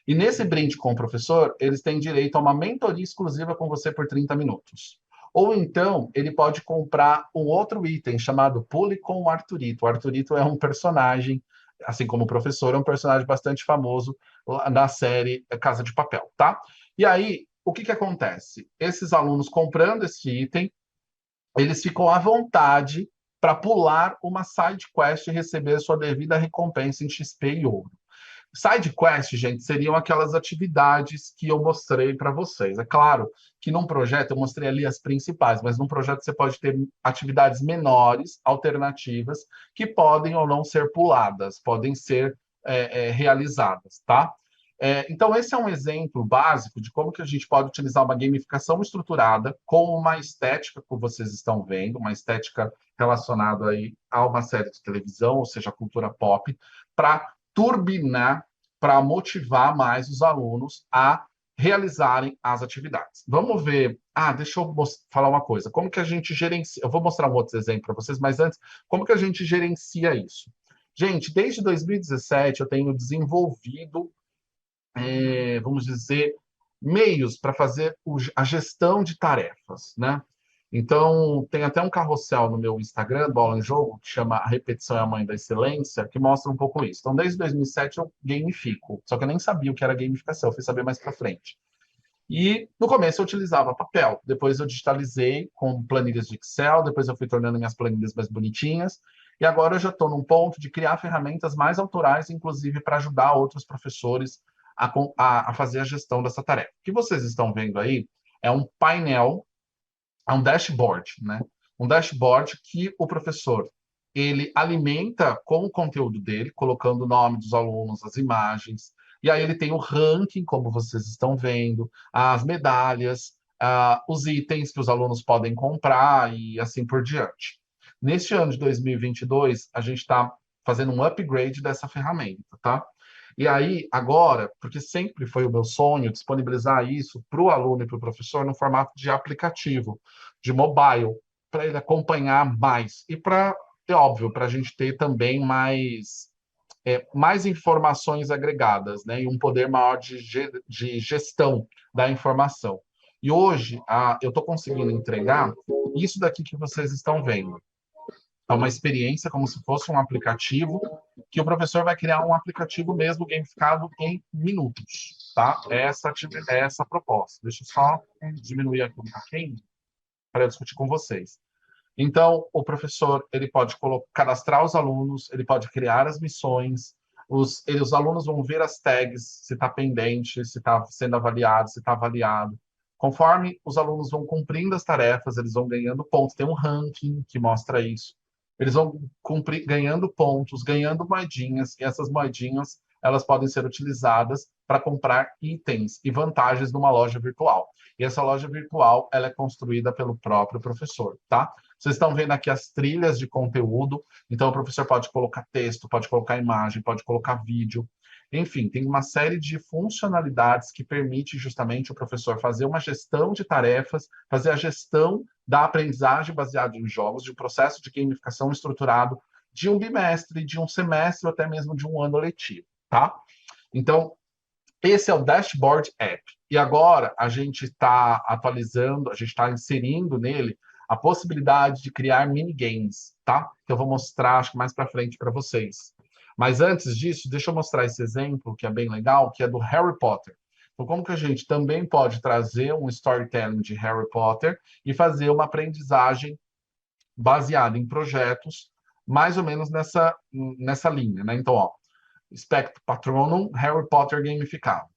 E nesse brinde com o professor, eles têm direito a uma mentoria exclusiva com você por 30 minutos. Ou então, ele pode comprar um outro item chamado Pule com o Arthurito. O Arthurito é um personagem, assim como o professor, é um personagem bastante famoso na série Casa de Papel, tá? E aí, o que acontece? Esses alunos comprando esse item, eles ficam à vontade para pular uma side quest e receber sua devida recompensa em XP e ouro. Side quest, gente, seriam aquelas atividades que eu mostrei para vocês. É claro que num projeto eu mostrei ali as principais, mas num projeto você pode ter atividades menores, alternativas, que podem ou não ser puladas, podem ser realizadas, tá? Então, esse é um exemplo básico de como que a gente pode utilizar uma gamificação estruturada com uma estética que vocês estão vendo, uma estética relacionada aí a uma série de televisão, ou seja, a cultura pop, para turbinar, para motivar mais os alunos a realizarem as atividades. Vamos ver. Deixa eu falar uma coisa. Como que a gente gerencia? Eu vou mostrar um outro exemplo para vocês, mas antes, como que a gente gerencia isso? Gente, desde 2017 eu tenho desenvolvido, vamos dizer, meios para fazer a gestão de tarefas, né? Então, tem até um carrossel no meu Instagram, Bola em Jogo, que chama A Repetição é a Mãe da Excelência, que mostra um pouco isso. Então, desde 2007 eu gamifico, só que eu nem sabia o que era gamificação, eu fui saber mais para frente. E, no começo, eu utilizava papel, depois eu digitalizei com planilhas de Excel, depois eu fui tornando minhas planilhas mais bonitinhas, e agora eu já estou num ponto de criar ferramentas mais autorais, inclusive para ajudar outros professores a fazer a gestão dessa tarefa. O que vocês estão vendo aí é um painel, é um dashboard, né? Um dashboard que o professor ele alimenta com o conteúdo dele, colocando o nome dos alunos, as imagens, e aí ele tem o ranking, como vocês estão vendo, as medalhas, os itens que os alunos podem comprar e assim por diante. Neste ano de 2022, a gente está fazendo um upgrade dessa ferramenta, tá? E aí, agora, porque sempre foi o meu sonho disponibilizar isso para o aluno e para o professor no formato de aplicativo, de mobile, para ele acompanhar mais. E para, é óbvio, para a gente ter também mais informações agregadas, né? E um poder maior de gestão da informação. E hoje, eu estou conseguindo entregar isso daqui que vocês estão vendo. É uma experiência como se fosse um aplicativo, que o professor vai criar um aplicativo mesmo gamificado em minutos, tá? Essa é essa a proposta. Deixa eu só diminuir aqui um pouquinho para eu discutir com vocês. Então, o professor ele pode cadastrar os alunos, ele pode criar as missões, os alunos vão ver as tags, se está pendente, se está sendo avaliado, se está avaliado. Conforme os alunos vão cumprindo as tarefas, eles vão ganhando pontos. Tem um ranking que mostra isso. eles vão cumprir ganhando pontos, ganhando moedinhas, e essas moedinhas elas podem ser utilizadas para comprar itens e vantagens numa loja virtual. E essa loja virtual ela é construída pelo próprio professor, tá? Vocês estão vendo aqui as trilhas de conteúdo, então o professor pode colocar texto, pode colocar imagem, pode colocar vídeo. Enfim, tem uma série de funcionalidades que permite justamente o professor fazer uma gestão de tarefas, fazer a gestão da aprendizagem baseada em jogos, de um processo de gamificação estruturado de um bimestre, de um semestre ou até mesmo de um ano letivo, tá? Então, esse é o Dashboard App. E agora a gente está atualizando, a gente está inserindo nele a possibilidade de criar minigames, tá? Que eu vou mostrar, acho que mais para frente para vocês. Mas antes disso, deixa eu mostrar esse exemplo, que é bem legal, que é do Harry Potter. Então, como que a gente também pode trazer um storytelling de Harry Potter e fazer uma aprendizagem baseada em projetos, mais ou menos nessa linha, né? Então, ó, Spectro Patronum, Harry Potter gamificado.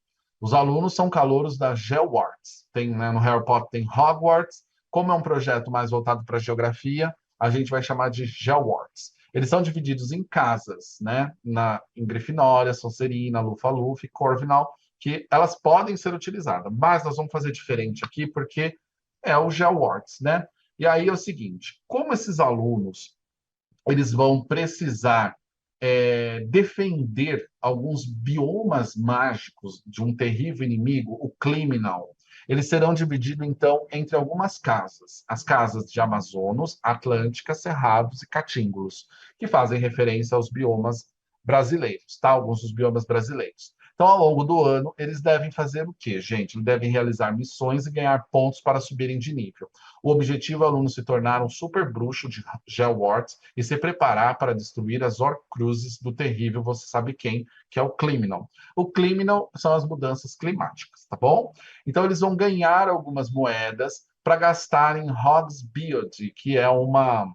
Os alunos são calouros da Hogwarts. Tem, né, no Harry Potter tem Hogwarts. Como é um projeto mais voltado para geografia, a gente vai chamar de Hogwarts. Eles são divididos em casas, né? Em Grifinória, Sonserina, Lufa-Lufa e Corvinal, que elas podem ser utilizadas. Mas nós vamos fazer diferente aqui, porque é o Hogwarts, né? E aí é o seguinte, como esses alunos eles vão precisar defender alguns biomas mágicos de um terrível inimigo, o Criminal. Eles serão divididos, então, entre algumas casas. As casas de Amazonas, Atlântica, Cerrados e Catíngulus, que fazem referência aos biomas brasileiros, tá? Alguns dos biomas brasileiros. Então, ao longo do ano, eles devem fazer o quê, gente? Eles devem realizar missões e ganhar pontos para subirem de nível. O objetivo é o aluno se tornar um super bruxo de Hogwarts e se preparar para destruir as Horcruxes do terrível você sabe quem, que é o Criminal. O Criminal são as mudanças climáticas, tá bom? Então, eles vão ganhar algumas moedas para gastar em Hogsmeade, que é uma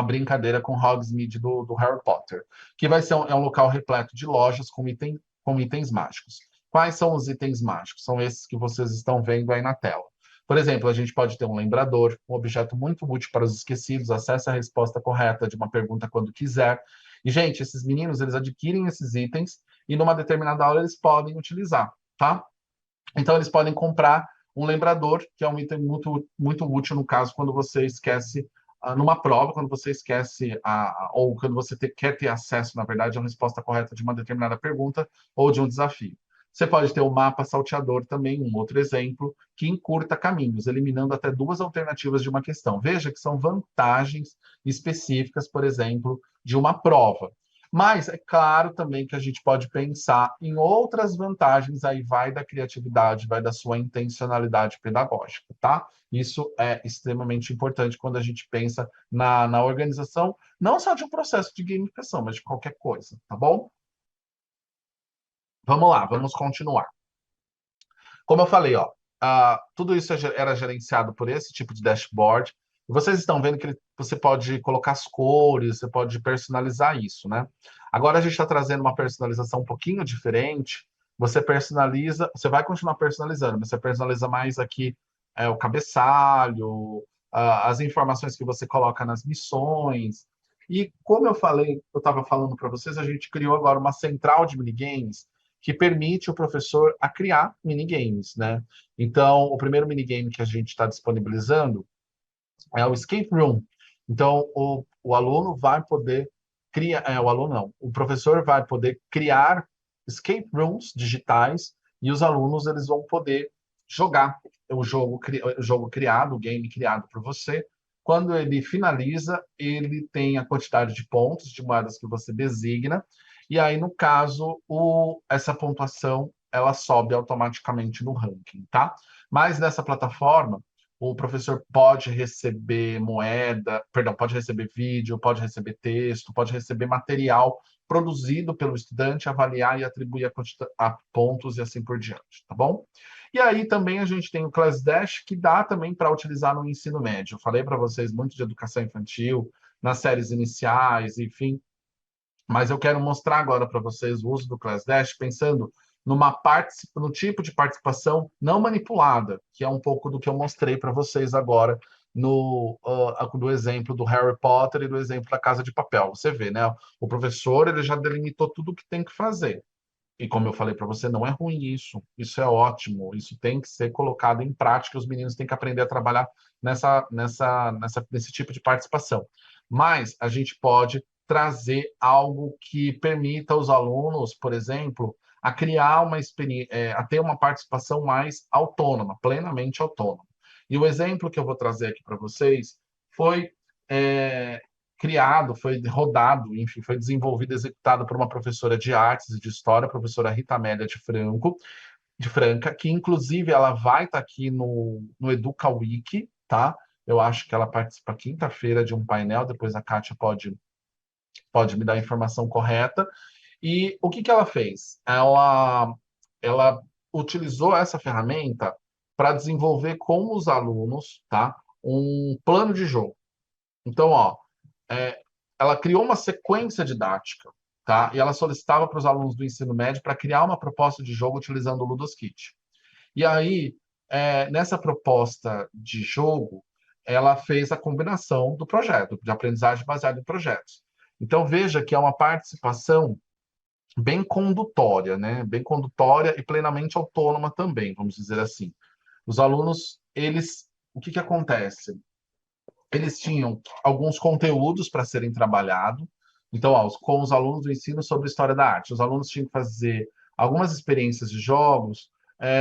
brincadeira com Hogsmeade do Harry Potter, que vai ser um local repleto de lojas com itens mágicos. Quais são os itens mágicos? São esses que vocês estão vendo aí na tela. Por exemplo, a gente pode ter um lembrador, um objeto muito útil para os esquecidos, acesse a resposta correta de uma pergunta quando quiser. E, gente, esses meninos, eles adquirem esses itens e numa determinada hora eles podem utilizar, tá? Então, eles podem comprar um lembrador, que é um item muito, muito útil, no caso, quando você esquece numa prova, quando você esquece, ou quando você quer ter acesso, na verdade, à resposta correta de uma determinada pergunta ou de um desafio. Você pode ter o mapa salteador também, um outro exemplo, que encurta caminhos, eliminando até 2 alternativas de uma questão. Veja que são vantagens específicas, por exemplo, de uma prova. Mas é claro também que a gente pode pensar em outras vantagens, aí vai da criatividade, vai da sua intencionalidade pedagógica, tá? Isso é extremamente importante quando a gente pensa na organização, não só de um processo de gamificação, mas de qualquer coisa, tá bom? Vamos lá, vamos continuar. Como eu falei, ó, tudo isso era gerenciado por esse tipo de dashboard. E vocês estão vendo que você pode colocar as cores, você pode personalizar isso, né? Agora a gente está trazendo uma personalização um pouquinho diferente. Você personaliza, você vai continuar personalizando, mas você personaliza mais aqui o cabeçalho, as informações que você coloca nas missões. E como eu falei, eu estava falando para vocês, a gente criou agora uma central de minigames que permite o professor a criar minigames, né? Então, o primeiro minigame que a gente está disponibilizando é o Escape Room. Então, o aluno vai poder criar... o aluno não. O professor vai poder criar escape rooms digitais e os alunos eles vão poder jogar o jogo criado, o game criado por você. Quando ele finaliza, ele tem a quantidade de pontos, de moedas que você designa. E aí, no caso, essa pontuação ela sobe automaticamente no ranking, tá? Mas nessa plataforma, o professor pode receber pode receber vídeo, pode receber texto, pode receber material produzido pelo estudante, avaliar e atribuir a pontos e assim por diante, tá bom? E aí também a gente tem o ClassDash, que dá também para utilizar no ensino médio. Eu falei para vocês muito de educação infantil, nas séries iniciais, enfim. Mas eu quero mostrar agora para vocês o uso do ClassDash, pensando no tipo de participação não manipulada, que é um pouco do que eu mostrei para vocês agora do exemplo do Harry Potter e do exemplo da Casa de Papel. Você vê, né? O professor ele já delimitou tudo o que tem que fazer. E como eu falei para você, não é ruim isso. Isso é ótimo. Isso tem que ser colocado em prática. Os meninos têm que aprender a trabalhar nesse tipo de participação. Mas a gente pode trazer algo que permita aos alunos, por exemplo, a criar uma experiência, a ter uma participação mais autônoma, plenamente autônoma. E o exemplo que eu vou trazer aqui para vocês foi criado, foi rodado, enfim, foi desenvolvido, executado por uma professora de artes e de história, a professora Rita Amélia de Franca, que inclusive ela vai estar aqui no Educa Week, tá? Eu acho que ela participa quinta-feira de um painel, depois a Kátia pode me dar a informação correta. E o que ela fez? Ela utilizou essa ferramenta para desenvolver com os alunos, tá? Um plano de jogo. Então, ela criou uma sequência didática, tá? E ela solicitava para os alunos do ensino médio para criar uma proposta de jogo utilizando o Ludoskit. E aí, nessa proposta de jogo, ela fez a combinação do projeto, de aprendizagem baseada em projetos. Então, veja que é uma participação bem condutória, né? Bem condutória e plenamente autônoma também, vamos dizer assim. Os alunos, o que acontece? Eles tinham alguns conteúdos para serem trabalhados. Então, com os alunos do ensino sobre história da arte, os alunos tinham que fazer algumas experiências de jogos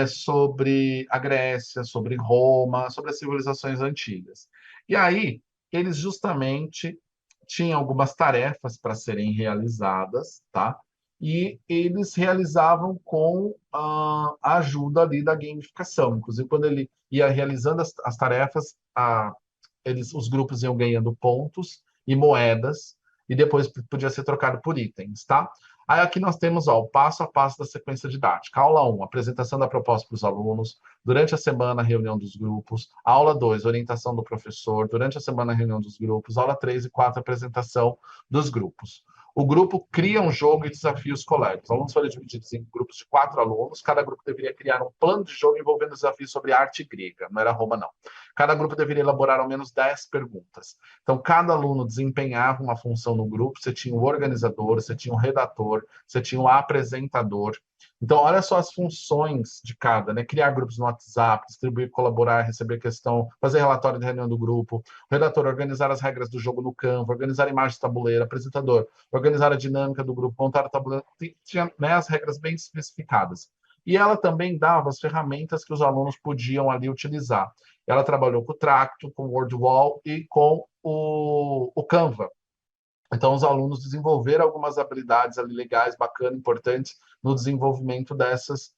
sobre a Grécia, sobre Roma, sobre as civilizações antigas. E aí, eles justamente tinham algumas tarefas para serem realizadas, tá? E eles realizavam com a ajuda ali da gamificação. Inclusive, quando ele ia realizando as tarefas, os grupos iam ganhando pontos e moedas, e depois podia ser trocado por itens, tá? Aí aqui nós temos o passo a passo da sequência didática. Aula 1, apresentação da proposta para os alunos. Durante a semana, reunião dos grupos. Aula 2, orientação do professor. Durante a semana, reunião dos grupos. Aula 3 e 4, apresentação dos grupos. O grupo cria um jogo e desafia os colegas. Os alunos foram divididos em grupos de 4 alunos. Cada grupo deveria criar um plano de jogo envolvendo desafios sobre arte grega. Não era Roma, não. Cada grupo deveria elaborar ao menos 10 perguntas. Então, cada aluno desempenhava uma função no grupo. Você tinha o organizador, você tinha o redator, você tinha o apresentador. Então, olha só as funções de cada, né? Criar grupos no WhatsApp, distribuir, colaborar, receber questão, fazer relatório de reunião do grupo, o redator, organizar as regras do jogo no Canva, organizar imagens de tabuleiro, apresentador, organizar a dinâmica do grupo, montar o tabuleiro, tinha, né, as regras bem especificadas. E ela também dava as ferramentas que os alunos podiam ali utilizar. Ela trabalhou com o Tracto, com o WordWall e com o Canva. Então, os alunos desenvolveram algumas habilidades ali legais, bacanas, importantes no desenvolvimento dessas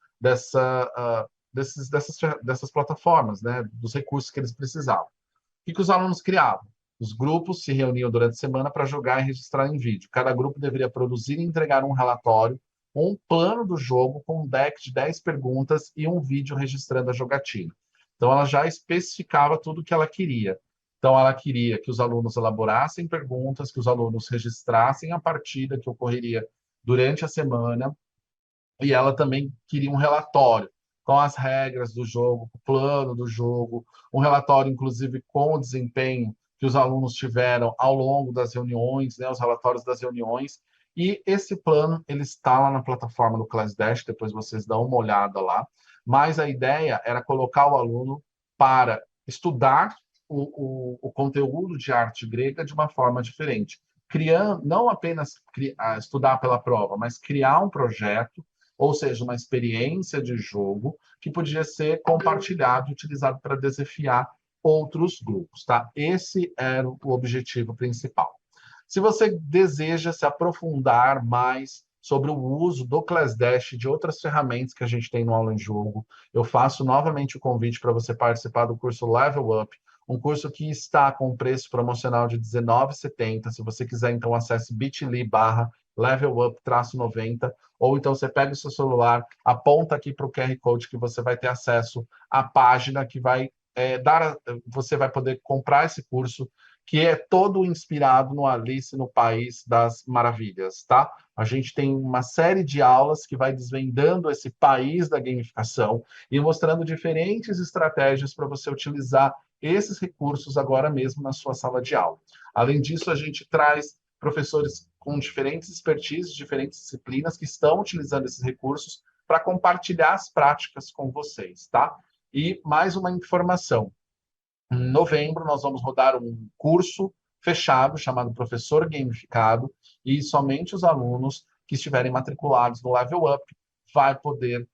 plataformas, né? Dos recursos que eles precisavam. O que os alunos criavam? Os grupos se reuniam durante a semana para jogar e registrar em vídeo. Cada grupo deveria produzir e entregar um relatório, um plano do jogo com um deck de 10 perguntas e um vídeo registrando a jogatina. Então, ela já especificava tudo o que ela queria. Então, ela queria que os alunos elaborassem perguntas, que os alunos registrassem a partida que ocorreria durante a semana, e ela também queria um relatório com as regras do jogo, o plano do jogo, um relatório, inclusive, com o desempenho que os alunos tiveram ao longo das reuniões, né, os relatórios das reuniões, e esse plano, ele está lá na plataforma do ClassDash, depois vocês dão uma olhada lá, mas a ideia era colocar o aluno para estudar o conteúdo de arte grega de uma forma diferente, criando, não apenas estudar pela prova, mas criar um projeto, ou seja, uma experiência de jogo que podia ser compartilhado e utilizado para desafiar outros grupos, tá? Esse era o objetivo principal. Se você deseja se aprofundar mais sobre o uso do ClassDash e de outras ferramentas que a gente tem no Aula em Jogo, eu faço novamente o convite para você participar do curso Level Up, um curso que está com preço promocional de R$19,70. Se você quiser, então, acesse bit.ly/levelup-90, ou então você pega o seu celular, aponta aqui para o QR Code que você vai ter acesso à página que vai você vai poder comprar esse curso, que é todo inspirado no Alice no País das Maravilhas, tá? A gente tem uma série de aulas que vai desvendando esse país da gamificação e mostrando diferentes estratégias para você utilizar esses recursos agora mesmo na sua sala de aula. Além disso, a gente traz professores com diferentes expertises, diferentes disciplinas que estão utilizando esses recursos para compartilhar as práticas com vocês, tá? E mais uma informação. Em novembro, nós vamos rodar um curso fechado chamado Professor Gamificado e somente os alunos que estiverem matriculados no Level Up vai poder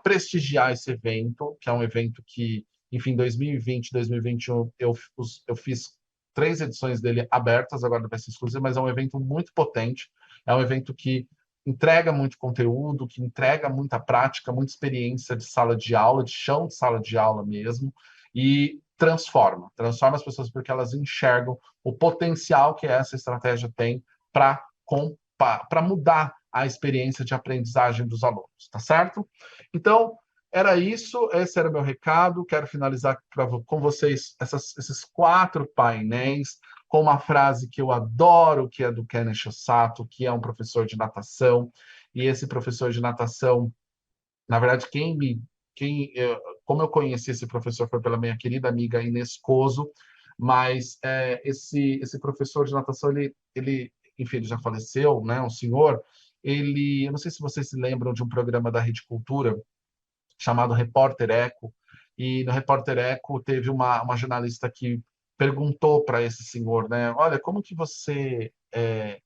prestigiar esse evento, que é um evento que, enfim, 2020, 2021, eu fiz 3 edições dele abertas, agora vai ser exclusivo, mas é um evento muito potente, é um evento que entrega muito conteúdo, que entrega muita prática, muita experiência de sala de aula, de chão de sala de aula mesmo, e transforma as pessoas porque elas enxergam o potencial que essa estratégia tem para mudar a experiência de aprendizagem dos alunos, tá certo? Então, era isso, esse era o meu recado. Quero finalizar com vocês esses 4 painéis com uma frase que eu adoro, que é do Ken Sato, que é um professor de natação. E esse professor de natação, na verdade, como eu conheci esse professor foi pela minha querida amiga Inês Coso, mas esse professor de natação, ele, enfim, ele já faleceu, né, um senhor. Eu não sei se vocês se lembram de um programa da Rede Cultura, chamado Repórter Eco, e no Repórter Eco teve uma jornalista que perguntou para esse senhor, né, olha, como que você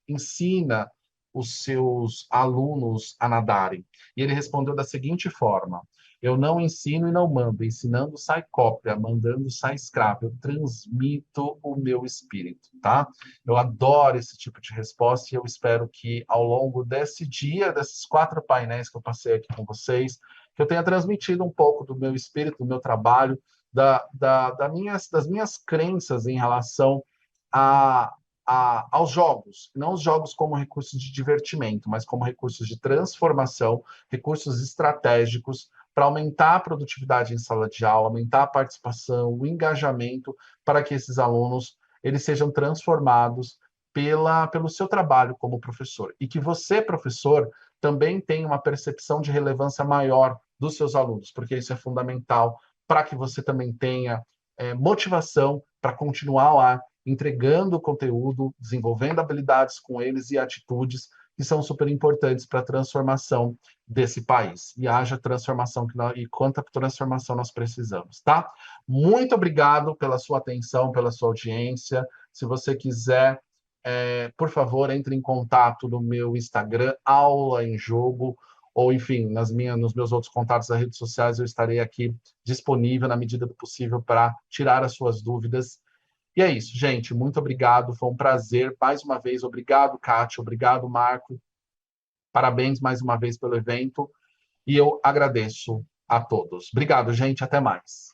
ensina os seus alunos a nadarem? E ele respondeu da seguinte forma: eu não ensino e não mando, ensinando sai cópia, mandando sai escravo, eu transmito o meu espírito, tá? Eu adoro esse tipo de resposta e eu espero que ao longo desse dia, desses 4 painéis que eu passei aqui com vocês, que eu tenha transmitido um pouco do meu espírito, do meu trabalho, das minhas crenças em relação aos jogos, não os jogos como recursos de divertimento, mas como recursos de transformação, recursos estratégicos para aumentar a produtividade em sala de aula, aumentar a participação, o engajamento, para que esses alunos eles sejam transformados pelo seu trabalho como professor. E que você, professor, também tenha uma percepção de relevância maior dos seus alunos, porque isso é fundamental para que você também tenha motivação para continuar lá entregando conteúdo, desenvolvendo habilidades com eles e atitudes que são super importantes para a transformação desse país. E haja transformação, e quanta transformação nós precisamos, tá? Muito obrigado pela sua atenção, pela sua audiência. Se você quiser, por favor, entre em contato no meu Instagram, Aula em Jogo, ou, enfim, nos meus outros contatos das redes sociais, eu estarei aqui disponível na medida do possível para tirar as suas dúvidas. E é isso, gente. Muito obrigado. Foi um prazer. Mais uma vez, obrigado, Kátia. Obrigado, Marco. Parabéns mais uma vez pelo evento. E eu agradeço a todos. Obrigado, gente. Até mais.